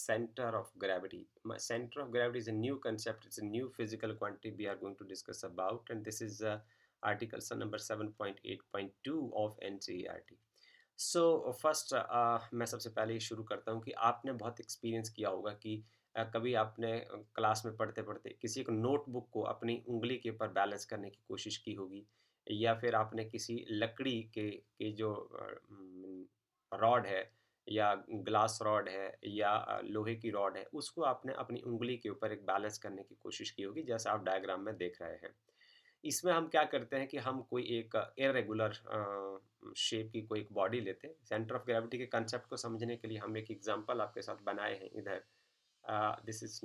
center of gravity. Center of gravity is a new concept. It's a new physical quantity we are going to discuss about, and this is article number 7.8.2 of NCERT. So first मैं सबसे पहले ये शुरू करता हूँ कि आपने बहुत एक्सपीरियंस किया होगा कि कभी आपने क्लास में पढ़ते पढ़ते किसी एक नोटबुक को अपनी उंगली के ऊपर बैलेंस करने की कोशिश की होगी, या फिर आपने किसी लकड़ी के जो रॉड है या ग्लास रॉड है या लोहे की रॉड है, उसको आपने अपनी उंगली के ऊपर एक बैलेंस करने की कोशिश की होगी, जैसा आप डायग्राम में देख रहे हैं। इसमें हम क्या करते हैं कि हम कोई एक इर्रेगुलर शेप की कोई एक बॉडी लेते हैं। सेंटर ऑफ ग्रेविटी के कंसेप्ट को समझने के लिए हम एक एग्जांपल आपके साथ बनाए हैं इधर। This is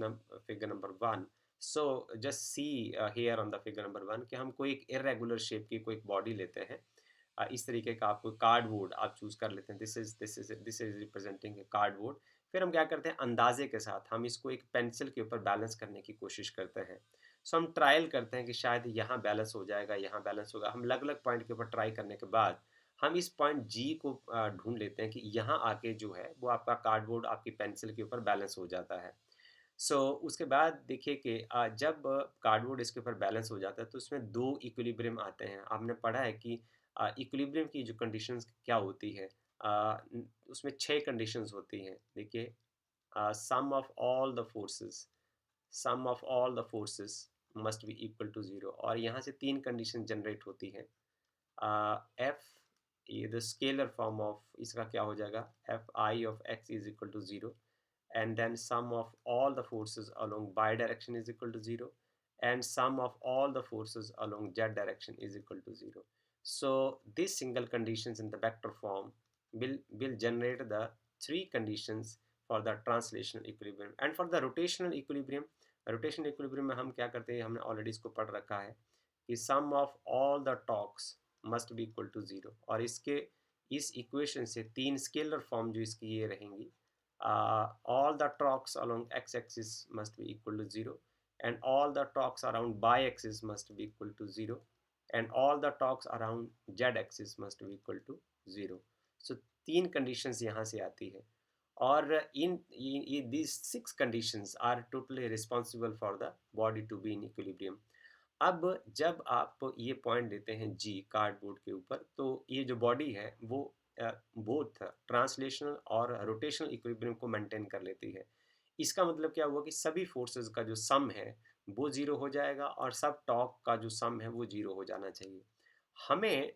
figure number 1। So just see here on the figure number 1 कि हम कोई एक इर्रेगुलर शेप की कोई एक बॉडी लेते हैं। इस तरीके का आप कार्डबोर्ड आप चूज कर लेते हैं। This is representing cardboard. फिर हम क्या करते हैं, अंदाजे के साथ हम इसको एक पेंसिल के ऊपर बैलेंस करने की कोशिश करते हैं। सो हम ट्रायल करते हैं कि शायद यहाँ बैलेंस हो जाएगा, यहाँ बैलेंस होगा। हम अलग अलग पॉइंट के ऊपर ट्राई करने के बाद हम इस पॉइंट जी को ढूंढ लेते हैं कि यहाँ आके जो है वो आपका कार्डबोर्ड आपकी पेंसिल के ऊपर बैलेंस हो जाता है। उसके बाद देखिए कि जब कार्डबोर्ड इसके ऊपर बैलेंस हो जाता है तो उसमें दो इक्विलिब्रियम आते हैं। आपने पढ़ा है कि इक्विलिब्रियम की जो कंडीशंस क्या होती है, उसमें 6 कंडीशंस होती हैं। देखिए, sum of all the forces, sum of all the forces must be equal to zero, और यहाँ से 3 कंडीशन जनरेट होती हैं। एफ, ये द स्केलर फॉर्म ऑफ इसका क्या हो जाएगा, F I of x is equal to zero, and then sum of all the forces along y direction is equal to 0, and sum of all the forces along z direction is equal to 0. So these single conditions in the vector form will generate the 3 conditions for the translational equilibrium. And for the rotational equilibrium में हम क्या करते हैं, हमने already इसको पढ़ रखा है कि sum of all the torques must be equal to 0, और इसके इस इक्वेशन से 3 स्केलर फॉर्म जो इसकी ये रहेंगी, all the torques along x-axis must be equal to 0, and all the torques around y-axis must be equal to 0, and all the torques around z-axis must be equal to 0. So 3 conditions यहाँ से आती है, और ये these 6 conditions are totally responsible for the body to be in equilibrium. अब जब आप ये पॉइंट देते हैं जी कार्डबोर्ड के ऊपर, तो ये जो बॉडी है वो बोथ ट्रांसलेशनल और रोटेशनल इक्विलिब्रियम को मेंटेन कर लेती है। इसका मतलब क्या हुआ कि सभी फोर्सेस का जो सम है वो जीरो हो जाएगा, और सब टॉर्क का जो सम है वो जीरो हो जाना चाहिए। हमें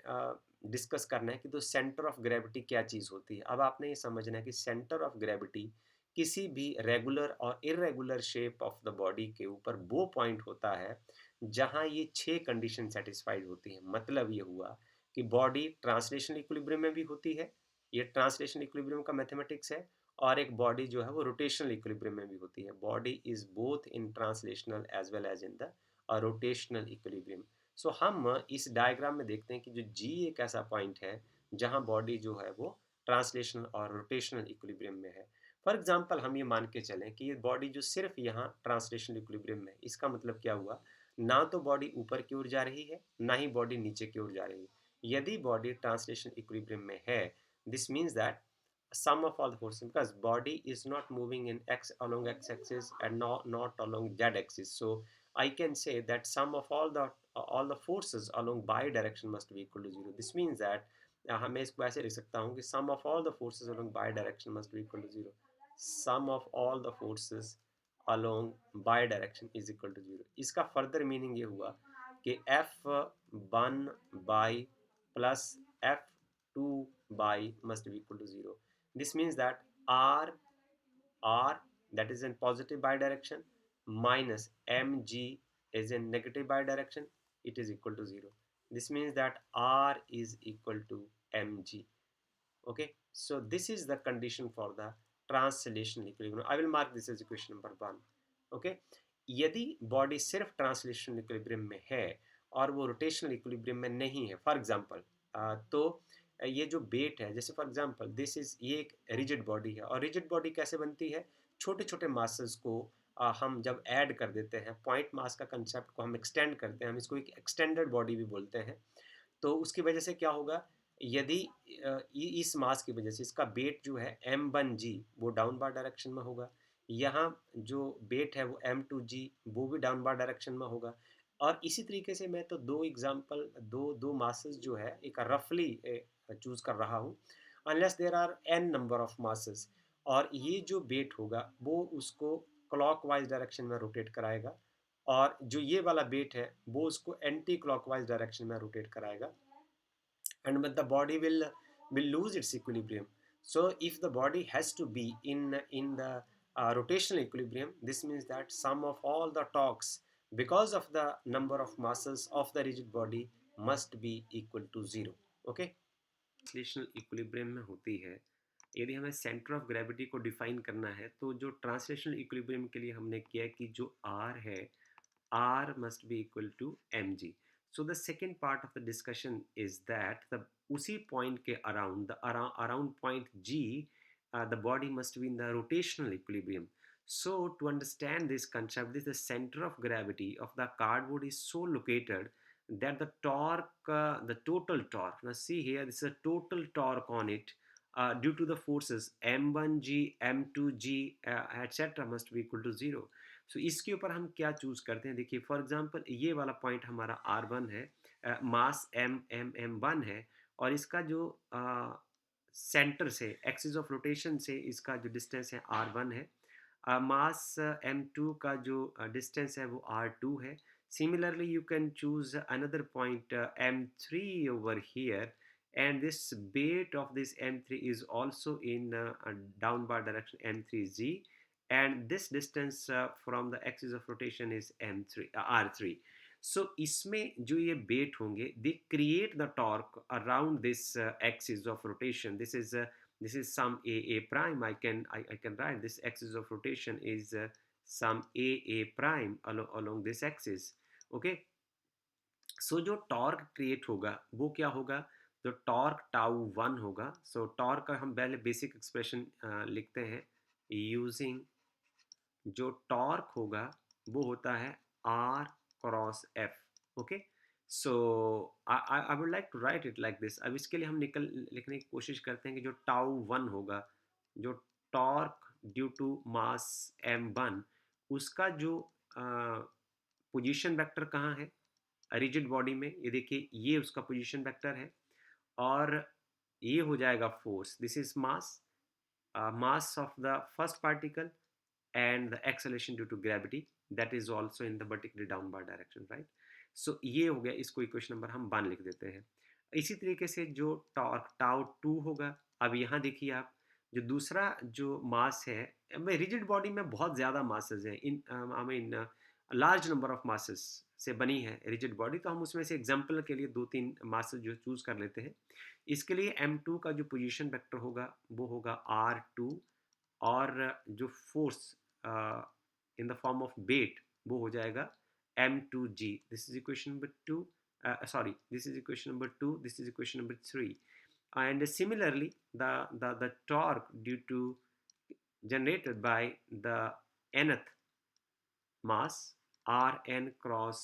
डिस्कस करना है कि तो सेंटर ऑफ ग्रेविटी क्या चीज़ होती है। अब आपने ये समझना है कि सेंटर ऑफ ग्रेविटी किसी भी रेगुलर और irregular shape of the body के ऊपर वो पॉइंट होता है जहाँ ये 6 कंडीशन सेटिस्फाइड होती हैं। मतलब ये हुआ कि बॉडी ट्रांसलेशनल इक्विलिब्रियम में भी होती है, ये ट्रांसलेशनल इक्विलिब्रियम का मैथमेटिक्स है, और एक बॉडी जो है वो रोटेशनल इक्विलिब्रियम में भी होती है। Body is both in translational as well as in the rotational equilibrium. So हम इस डायग्राम में देखते हैं कि जो जी एक ऐसा पॉइंट है जहाँ बॉडी जो है वो ट्रांसलेशनल और रोटेशनल इक्विलिब्रियम में है। फॉर एग्जाम्पल हम ये मान के चलें कि ये बॉडी जो सिर्फ यहाँ ट्रांसलेशनल इक्विलिब्रियम में है, इसका मतलब क्या हुआ, ना तो बॉडी ऊपर की ओर जा रही है, ना ही बॉडी नीचे की ओर जा रही है। यदि बॉडी ट्रांसलेशन इक्विलिब्रियम में है, this means that sum of all the forces, because body is not moving in x along x axis and not along z axis. So I can say that sum of all the forces along y direction must be equal to 0. This means that मैं इसको ऐसे लिख सकता हूँ कि sum of all the forces along y direction must be equal to 0. Sum of all the forces along y direction is equal to 0. इसका further meaning ये हुआ कि F1 by plus F2 by must be equal to 0. This means that R, that is in positive bidirection, minus mg is in negative bidirection, it is equal to 0. This means that R is equal to mg. Okay, so this is the condition for the translational equilibrium. I will mark this as equation number 1. Okay, यदि body सिर्फ translational equilibrium में है और वो rotational equilibrium में नहीं है, for example, तो ये जो वेट है, जैसे फॉर एग्जांपल दिस इज, ये एक रिजिड बॉडी है, और रिजिड बॉडी कैसे बनती है, छोटे छोटे मासेस को हम जब ऐड कर देते हैं, पॉइंट मास का कंसेप्ट को हम एक्सटेंड करते हैं, हम इसको एक एक्सटेंडेड बॉडी भी बोलते हैं। तो उसकी वजह से क्या होगा, यदि इस मास की वजह से इसका वेट जो है m1g वो डाउन बार डायरेक्शन में होगा, यहाँ जो वेट है वो m2g, वो भी डाउनवार्ड डायरेक्शन में होगा। और इसी तरीके से मैं तो दो एग्जांपल, दो मासेस जो है एक रफली चूज कर रहा हूँ, unless there are n number of masses. और ये जो वेट होगा वो उसको क्लॉकवाइज डायरेक्शन में रोटेट कराएगा, और जो ये वाला वेट है वो उसको एंटी क्लॉकवाइज डायरेक्शन में रोटेट कराएगा, and but the body will lose its equilibrium. So if the body has to be in the rotational equilibrium, this means that sum of all the torques because of the number of masses of the rigid body must be equal to zero. Okay, translational equilibrium में होती है। यदि हमें centre of gravity को define करना है तो जो ट्रांसलेशनल इक्विलिब्रियम के लिए हमने किया कि जो आर है, R must be equal to mg. So the second part of the discussion is that the उसी point के around around point G, the body must be in the rotational equilibrium. So to understand this concept, this the center of gravity of the cardboard is so located that the torque, the total torque. Now see here, this is a total torque on it. Due to the forces m1g, m2g, etc. must be equal to 0. सो इसके ऊपर हम क्या choose करते हैं, देखिए for example ये वाला point हमारा R1 है, मास M1 है, और इसका जो सेंटर से एक्सिस ऑफ रोटेशन से इसका जो डिस्टेंस है R1 है, मास M2 का जो डिस्टेंस है वो R2 है. Similarly, you can choose another point M3 over here, and this weight of this M3 is also in a downward direction M3z, and this distance from the axis of rotation is M3 R3. So इसमें जो ये weight होंगे, they create the torque around this axis of rotation. This is some a prime. I can write this axis of rotation is some a prime along this axis. Okay. सो जो torque create होगा वो क्या होगा, जो torque tau 1 होगा. सो torque का हम पहले बेसिक एक्सप्रेशन लिखते हैं यूजिंग, जो टॉर्क होगा वो होता है R cross F. Okay, so I would like to write it like this. अब इसके लिए हम लिखने की कोशिश करते हैं कि जो टाउ 1 होगा, जो torque due to mass m1, उसका जो पोजीशन वेक्टर कहाँ है रिजिड बॉडी में, ये देखिए ये उसका पोजीशन वेक्टर है, और ये हो जाएगा force. This is mass, mass of the first particle and the acceleration due to gravity that is also in the vertically downward direction, right? So ये हो गया, इसको इक्वेशन नंबर हम 1 लिख देते हैं. इसी तरीके से जो टॉर्क टाउ 2 होगा, अब यहाँ देखिए आप, जो दूसरा जो मास है, रिजिड बॉडी में बहुत ज़्यादा मासेस हैं, इन I mean large number of masses से बनी है रिजिड बॉडी, तो हम उसमें से एग्जांपल के लिए 2-3 मासेस जो चूज़ कर लेते हैं. इसके लिए m2 का जो पोजीशन वेक्टर होगा वो होगा R2, और जो force in the form of weight वो हो जाएगा m2g. This is equation number 2, sorry, this is equation number 2, this is equation number 3. And similarly, the torque due to generated by the nth mass Rn cross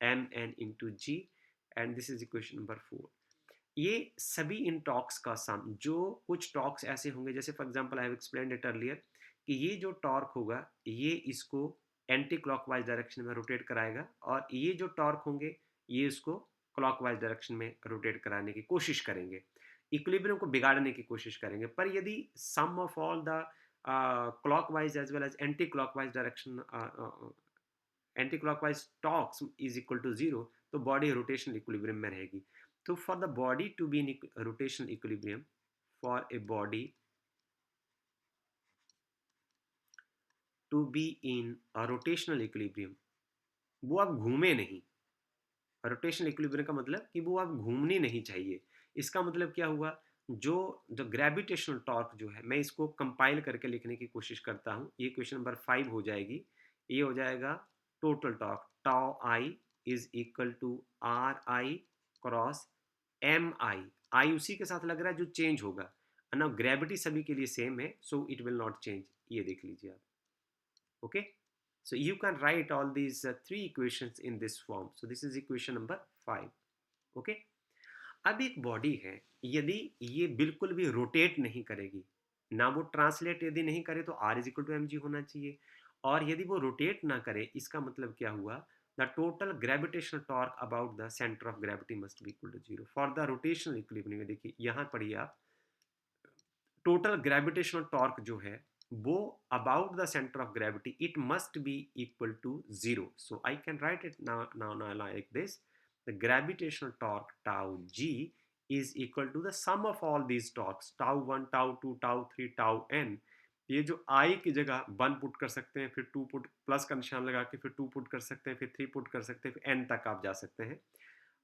mn into g, and this is equation number 4. ये सभी इन torques का सम, जो कुछ torques ऐसे होंगे, जैसे for example I have explained it earlier, कि ये जो टॉर्क होगा ये इसको एंटी क्लॉकवाइज डायरेक्शन में रोटेट कराएगा, और ये जो टॉर्क होंगे ये इसको क्लॉकवाइज डायरेक्शन में रोटेट कराने की कोशिश करेंगे, इक्विलिब्रियम को बिगाड़ने की कोशिश करेंगे. पर यदि sum of all the clockwise as well as anti clockwise direction, anti clockwise torques is equal to 0, तो बॉडी रोटेशनल इक्विलिब्रियम में रहेगी. So for the body to be in rotational equilibrium, for a body to be in a rotational equilibrium, वो अब घूमे नहीं. Rotational equilibrium का मतलब कि वो अब घूमनी नहीं चाहिए. इसका मतलब क्या हुआ, जो जो ग्रेविटेशनल टॉर्क जो है, मैं इसको कंपाइल करके लिखने की कोशिश करता हूँ. ये क्वेश्चन नंबर 5 हो जाएगी. ये हो जाएगा total torque tau I is equal to R I cross M I उसी के साथ लग रहा है जो चेंज होगा, ना ग्रेविटी सभी के लिए सेम है, so it will not change. ये देख लीजिए आप. Okay, so you can write all these 3 equations in this form. So this is equation number 5. Okay, अब एक बॉडी है, यदि ये बिल्कुल भी रोटेट नहीं करेगी, ना वो ट्रांसलेट यदि नहीं करे तो R is equal to M G होना चाहिए, और यदि वो रोटेट ना करे इसका मतलब क्या हुआ, the total gravitational torque about the centre of gravity must be equal to zero for the rotational equilibrium में। देखिए यहाँ पढ़िए आप, टोटल ग्रेविटेशनल टॉर्क जो है वो about the centre of gravity it must be equal to zero, so I can write it now like this, the gravitational torque tau G is equal to the sum of all these torques, tau 1 tau 2 tau 3 tau n। ये जो i की जगह 1 put कर सकते हैं, फिर 2 put plus का निशान लगा के फिर 2 पुट कर सकते हैं, फिर 3 पुट कर सकते हैं, फिर n तक आप जा सकते हैं।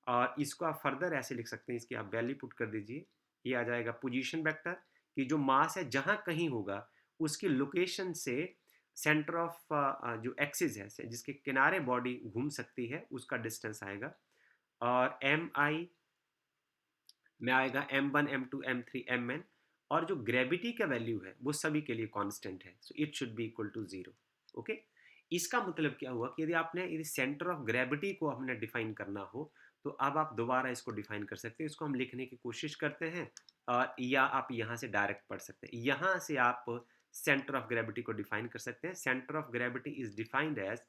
और इसको आप फर्दर ऐसे लिख सकते हैं, इसकी आप वैल्यू पुट कर दीजिए, ये आ जाएगा पोजीशन वेक्टर कि जो मास है जहां कहीं होगा उसकी लोकेशन से सेंटर ऑफ जो एक्सिस है जिसके किनारे बॉडी घूम सकती है उसका डिस्टेंस आएगा, और एम आई में आएगा m1 m2 m3 mn, और जो ग्रेविटी का वैल्यू है वो सभी के लिए कांस्टेंट है, so it should be equal to zero. Okay, इसका मतलब क्या हुआ कि यदि सेंटर ऑफ ग्रेविटी को हमने डिफाइन करना हो तो अब आप दोबारा इसको डिफाइन कर सकते हैं, इसको हम लिखने की कोशिश करते हैं, और या आप यहाँ से डायरेक्ट पढ़ सकते हैं, यहाँ से आप सेंटर ऑफ ग्रेविटी को डिफाइन कर सकते हैं। Centre of gravity is defined as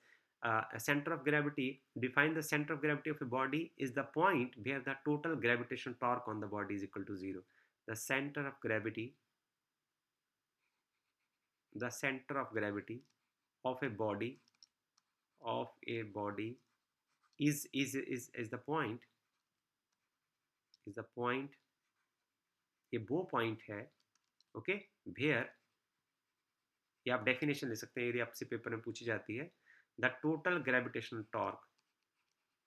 center of gravity, define the center of gravity of a body is the point where the total gravitational torque on the body is equal to zero. The center of gravity, the center of gravity of a body, of a body is the point, is the point, ये वो point है, okay, where, ये आप definition ले सकते हैं यदि आपसे पेपर में पूछी जाती है, the total gravitational torque,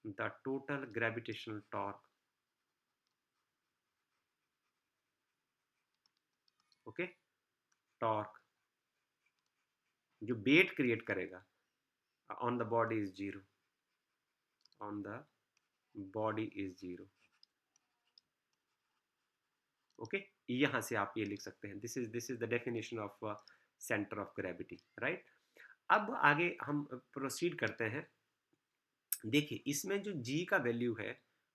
the total gravitational torque, okay, torque जो वेट क्रिएट करेगा on the body is zero, on the body is zero. Okay, यहां से आप ये लिख सकते हैं, this is the definition of centre of gravity, right. अब आगे हम प्रोसीड करते हैं। देखिए इसमें जो g का वैल्यू है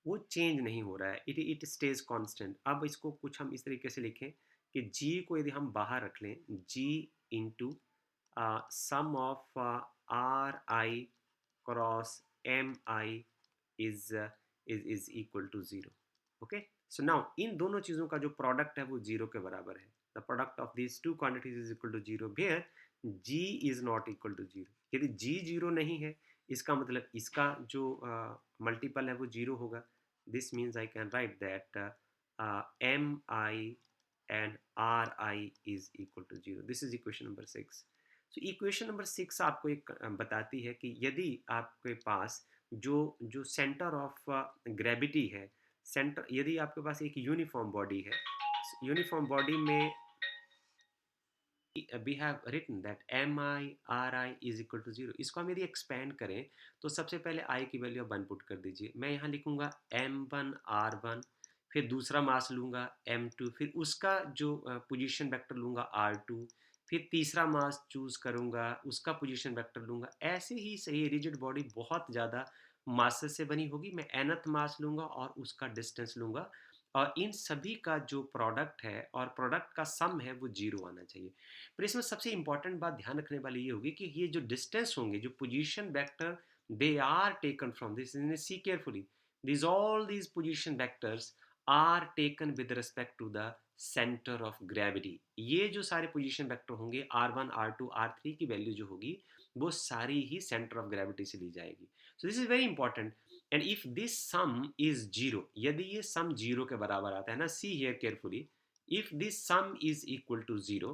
वो चेंज नहीं हो रहा है, इट स्टेज कांस्टेंट। अब इसको कुछ हम इस तरीके से लिखें कि g को यदि हम बाहर रख लें, g into sum of R I cross M I is is equal to zero. Okay, so now इन दोनों चीज़ों का जो प्रोडक्ट है वो जीरो के बराबर है, the product of this two quantities is equal to zero where g is not equal to zero. यदि g जीरो नहीं है इसका मतलब इसका जो मल्टीपल है वो जीरो होगा, this means I can write that M I and R I is equal to zero. This is equation number 6। So equation number 6 आपको एक बताती है कि यदि आपके पास जो जो सेंटर ऑफ ग्रेविटी है, सेंटर, यदि आपके पास एक यूनिफॉर्म बॉडी है, यूनिफॉर्म बॉडी में we have written that mi is equal to 0, इसको हम यदि एक्सपेंड करें तो सबसे पहले i की वैल्यू 1 पुट कर दीजिए, मैं यहाँ लिखूंगा m1 r1, फिर दूसरा मास लूंगा m2, फिर उसका जो पोजीशन वेक्टर लूंगा r2, फिर तीसरा मास चूज करूंगा उसका पोजीशन वेक्टर लूंगा। ऐसे ही सही रिजिड बॉडी बहुत ज़्यादा मासेस से बनी होगी, मैं nth मास लूंगा और उसका डिस्टेंस लूंगा, और इन सभी का जो प्रोडक्ट है और प्रोडक्ट का सम है वो जीरो आना चाहिए। पर इसमें सबसे इंपॉर्टेंट बात ध्यान रखने वाली ये होगी कि ये जो डिस्टेंस होंगे, जो position vector, they are taken from this, see carefully, this all these position vectors are taken with respect to the centre of gravity. ये जो सारे पोजीशन वेक्टर होंगे r1 r2 r3 की वैल्यू जो होगी वो सारी ही सेंटर ऑफ ग्रेविटी से ली जाएगी। So this is very important. And if this sum is zero, यदि ये सम जीरो के बराबर आता है ना, see here carefully, if this sum is equal to zero,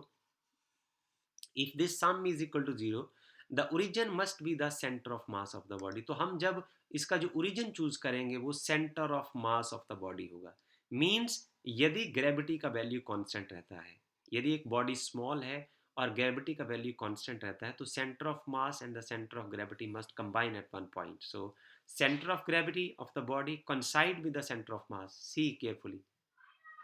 if this sum is equal to zero, the origin must be the center of mass of the body। तो हम जब इसका जो ओरिजिन चूज करेंगे वो centre of mass of the body होगा। Means यदि gravity का वैल्यू कांस्टेंट रहता है, यदि एक बॉडी स्मॉल है और ग्रेविटी का वैल्यू कांस्टेंट रहता है, तो centre of mass and the centre of gravity must combine at one point. So centre of gravity of the body coincide with the centre of mass. See carefully,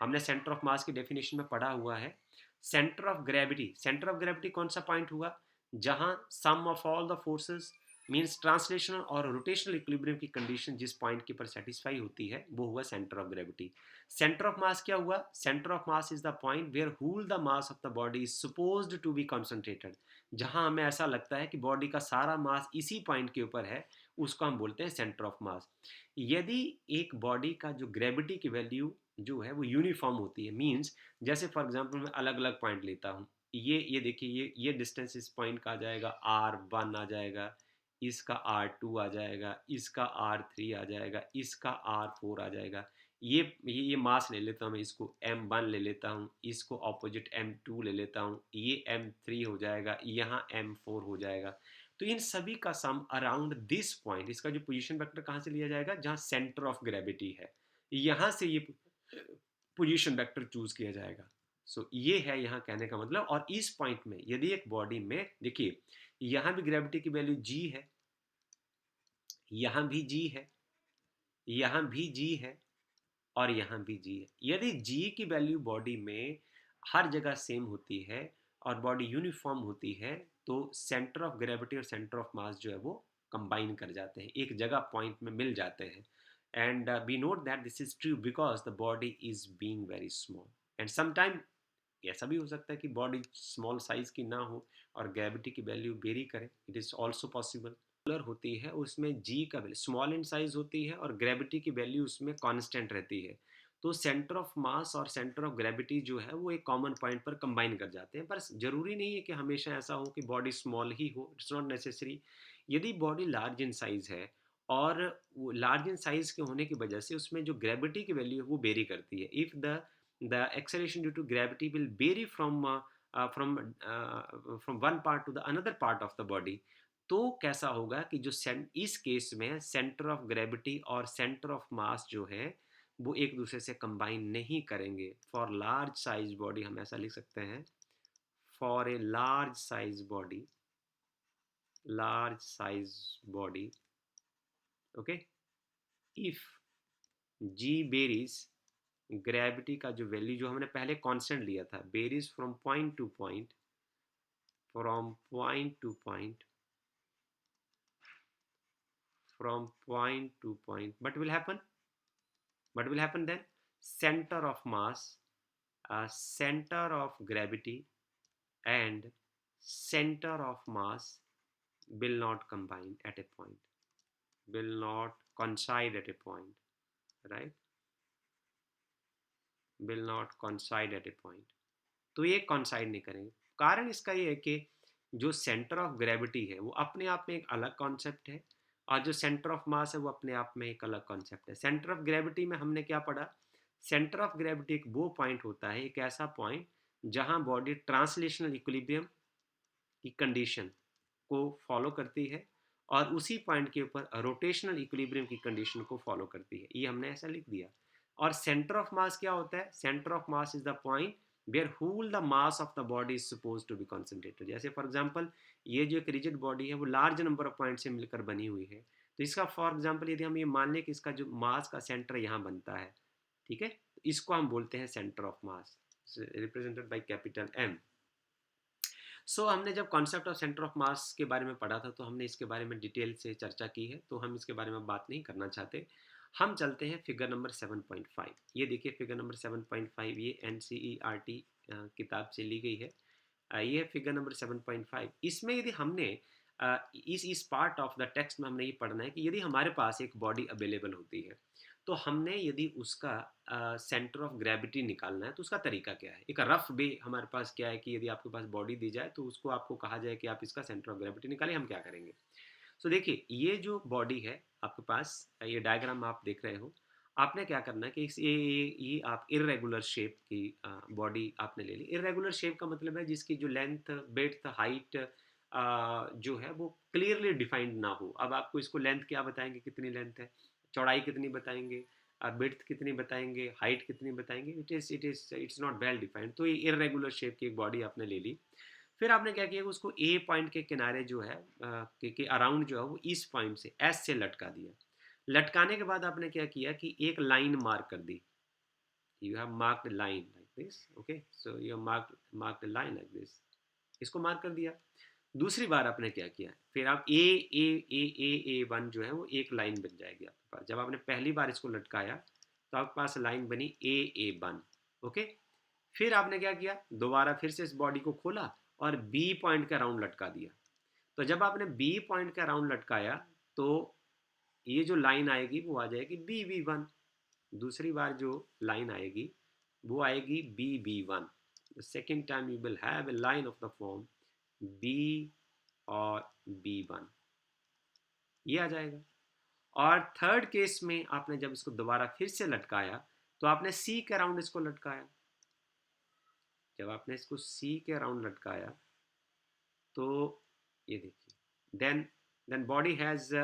हमने centre of mass की definition में पढ़ा हुआ है, centre of gravity, centre of gravity कौन सा point हुआ, जहां sum of all the forces means translational और रोटेशनल इक्विलिब्रियम की कंडीशन जिस पॉइंट के ऊपर सेटिस्फाई होती है वो हुआ centre of gravity. Centre of mass क्या हुआ? Centre of mass is the point where whole the mass of the body is supposed to be concentrated. जहां हमें ऐसा लगता है कि बॉडी का सारा मास इसी पॉइंट के ऊपर है, उसको हम बोलते हैं सेंटर ऑफ मास। यदि एक बॉडी का जो ग्रेविटी की वैल्यू जो है वो यूनिफॉर्म होती है, मीन्स जैसे फॉर एग्जाम्पल मैं अलग अलग पॉइंट लेता हूँ, ये देखिए, ये डिस्टेंस इस पॉइंट का आ जाएगा R1 आ जाएगा, इसका R2 आ जाएगा, इसका R3 आ जाएगा, इसका R4 आ जाएगा। ये मास ले लेता हूँ मैं, इसको M1 ले लेता हूँ, इसको ऑपोजिट M2 ले लेता हूँ, ये M3 हो जाएगा, यहाँ M4 हो जाएगा। तो इन सभी का सम अराउंड दिस पॉइंट, इसका जो पोजीशन वेक्टर कहाँ से लिया जाएगा? जहाँ सेंटर ऑफ ग्रेविटी है, यहाँ से ये पोजीशन वेक्टर चूज किया जाएगा। सो ये है यहाँ कहने का मतलब। और इस पॉइंट में यदि एक बॉडी में देखिए, यहाँ भी ग्रेविटी की वैल्यू g है, यहाँ भी g है, यहाँ भी g है, और यहाँ भी g है। यदि g की वैल्यू बॉडी में हर जगह सेम होती है और बॉडी यूनिफॉर्म होती है, तो सेंटर ऑफ ग्रेविटी और सेंटर ऑफ मास जो है वो कंबाइन कर जाते हैं, एक जगह पॉइंट में मिल जाते हैं। And we note that this is true because the body is being very small. And sometime ऐसा भी हो सकता है कि बॉडी स्मॉल साइज की ना हो और ग्रेविटी की वैल्यू वेरी करे, इट इज ऑल्सो पॉसिबल। होती है उसमें जी का वैल्यू स्मॉल इन साइज होती है और ग्रेविटी की वैल्यू उसमें कांस्टेंट रहती है। तो सेंटर ऑफ मास और सेंटर ऑफ ग्रेविटी जो है वो एक कॉमन पॉइंट पर कंबाइन कर जाते हैं, पर जरूरी नहीं है कि हमेशा ऐसा हो कि बॉडी स्मॉल ही हो, इट्स नॉट नेसेसरी। यदि बॉडी लार्ज इन साइज है और वो लार्ज इन साइज के होने की वजह से उसमें जो ग्रेविटी की वैल्यू है वो वेरी करती है। If the acceleration due to gravity will vary from one part to the another part of the body। तो कैसा होगा कि जो इस केस में सेंटर ऑफ ग्रेविटी और सेंटर ऑफ मास जो है वो एक दूसरे से कंबाइन नहीं करेंगे। फॉर लार्ज साइज बॉडी हम ऐसा लिख सकते हैं, for a large size body okay, if g varies, gravity का जो वैल्यू जो हमने पहले कांस्टेंट लिया था, varies from point to point, from point to point, from point to point, what will happen then? Center of mass, center of gravity and center of mass will not combine at a point, will not coincide at a point, right? Will not coincide at a point। तो ये कॉन्साइड नहीं करेंगे। कारण इसका ये है कि जो सेंटर ऑफ ग्रेविटी है वो अपने आप में एक अलग कॉन्सेप्ट है और जो सेंटर ऑफ मास है वो अपने आप में एक अलग कॉन्सेप्ट है। सेंटर ऑफ ग्रेविटी में हमने क्या पढ़ा? सेंटर ऑफ ग्रेविटी एक वो पॉइंट होता है, एक ऐसा पॉइंट जहां बॉडी ट्रांसलेशनल इक्विलिब्रियम की कंडीशन को फॉलो करती है और उसी पॉइंट के ऊपर रोटेशनल इक्विलिब्रियम की कंडीशन को फॉलो करती है। ये हमने ऐसा लिख दिया। और सेंटर ऑफ मास क्या होता है? Centre of mass is the point where whole the mass of the body is suppose to be concentrated. जैसे फॉर एग्जाम्पल ये जो एक रिजिड बॉडी है वो लार्ज नंबर ऑफ पॉइंट से मिलकर बनी हुई है, तो इसका फॉर एग्जाम्पल यदि हम ये मान लें कि इसका जो मास का सेंटर यहाँ बनता है, ठीक है, इसको हम बोलते हैं centre of mass, represented by capital M. हमने जब concept of centre of mass के बारे में पढ़ा था तो हमने इसके बारे में डिटेल से चर्चा की है, तो हम इसके बारे में बात नहीं करना चाहते। हम चलते हैं फिगर नंबर 7.5। ये देखिए फिगर नंबर 7.5, ये NCERT किताब से ली गई है। ये फिगर नंबर 7.5। इसमें यदि हमने इस पार्ट ऑफ द टेक्स्ट में हमने ये पढ़ना है कि यदि हमारे पास एक बॉडी अवेलेबल होती है तो हमने यदि उसका सेंटर ऑफ ग्रेविटी निकालना है तो उसका तरीका क्या है। एक रफ वे हमारे पास क्या है कि यदि आपके पास बॉडी दी जाए तो उसको आपको कहा जाए कि आप इसका सेंटर ऑफ ग्रेविटी निकालें, हम क्या करेंगे। देखिए ये जो बॉडी है आपके पास, ये डायग्राम आप देख रहे हो, आपने क्या करना है कि ये आप इरेगुलर शेप की बॉडी आपने ले ली। इरेगुलर शेप का मतलब है जिसकी जो लेंथ, ब्रेड्थ, हाइट जो है वो क्लियरली डिफाइंड ना हो। अब आपको इसको लेंथ क्या बताएंगे, कितनी लेंथ है, चौड़ाई कितनी बताएंगे, ब्रेड्थ कितनी बताएंगे, हाइट कितनी बताएंगे, इट्स नॉट वेल डिफाइंड। तो ये इरेगुलर शेप की एक बॉडी आपने ले ली। फिर आपने क्या किया, उसको ए पॉइंट के किनारे जो है के अराउंड जो है वो इस पॉइंट से एस से लटका दिया। लटकाने के बाद आपने क्या किया कि एक लाइन मार्क कर दी। You have marked line like this, okay, so you have marked line like this, इसको मार्क कर दिया। दूसरी बार आपने क्या किया, फिर आप ए वन जो है वो एक लाइन बन जाएगी आपके पास। जब आपने पहली बार इसको लटकाया तो आपके पास लाइन बनी ए वन। ओके, फिर आपने क्या किया, दोबारा फिर से इस बॉडी को खोला और बी पॉइंट का राउंड लटका दिया। तो जब आपने बी पॉइंट का राउंड लटकाया तो ये जो लाइन आएगी वो आ जाएगी बी वन। दूसरी बार जो लाइन आएगी वो आएगी B one. The second time you will have a line of the form B और बी वन, ये आ जाएगा। और थर्ड केस में आपने जब इसको दोबारा फिर से लटकाया तो आपने सी के राउंड इसको लटकाया। जब आपने इसको सी के राउंड लटकाया तो ये देखिए, देन देन बॉडी हैज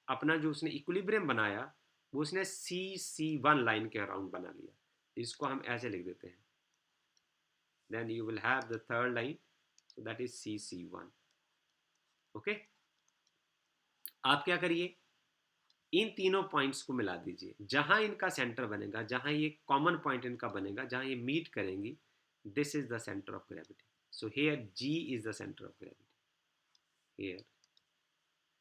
अपना जो उसने इक्विलिब्रियम बनाया वो उसने सी वन लाइन के अराउंड बना लिया। इसको हम ऐसे लिख देते हैं, then you will have the third line, so that is C one. Okay, आप क्या करिए, इन तीनों पॉइंट्स को मिला दीजिए, जहां इनका सेंटर बनेगा, जहां ये कॉमन पॉइंट इनका बनेगा, जहां ये मीट करेंगी, this is the centre of gravity. So here g is the centre of gravity here.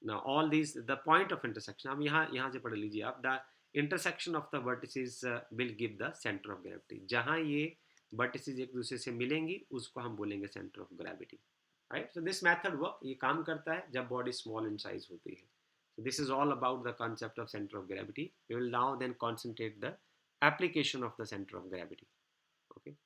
now all these the point of intersection, अब यहाँ से पढ़ लीजिए आप, the intersection of the vertices will give the center of gravity। जहाँ ये vertices एक दूसरे से मिलेंगी उसको हम बोलेंगे center of gravity। right, so this method work, ये काम करता है जब body small in size होती है। so this is all about the concept of center of gravity। we will now then concentrate the application of the center of gravity। okay।